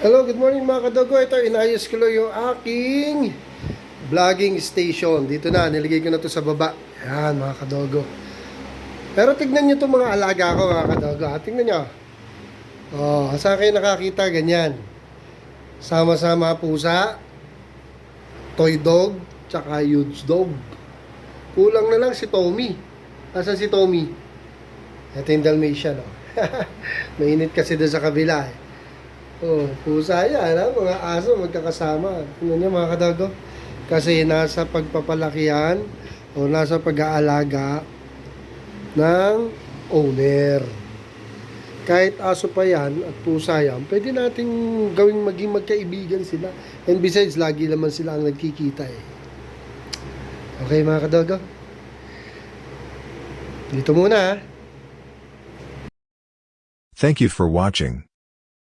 Hello, good morning mga kadogo. Ito, inayos ko lang yung aking vlogging station. Dito na, nilagay ko na to sa baba. Yan mga kadogo. Pero tignan nyo itong mga alaga ko mga kadogo. Tignan nyo. Oh, saan kayo nakakita? Ganyan. Sama-sama pusa, toy dog, tsaka huge dog. Kulang na lang si Tommy. Asan si Tommy? Ito yung Dalmatian. Oh. Mainit kasi doon sa kabila eh. Oh, pusa yan, ha? Mga aso magkakasama. Tingnan niyo mga kadago. Kasi nasa pagpapalakihan o nasa pag-aalaga ng owner. Kahit aso pa yan at pusa yan, pwede nating gawing maging magkaibigan sila. And besides, lagi naman sila ang nagkikita eh. Okay mga kadago? Dito muna ha. Thank you for watching.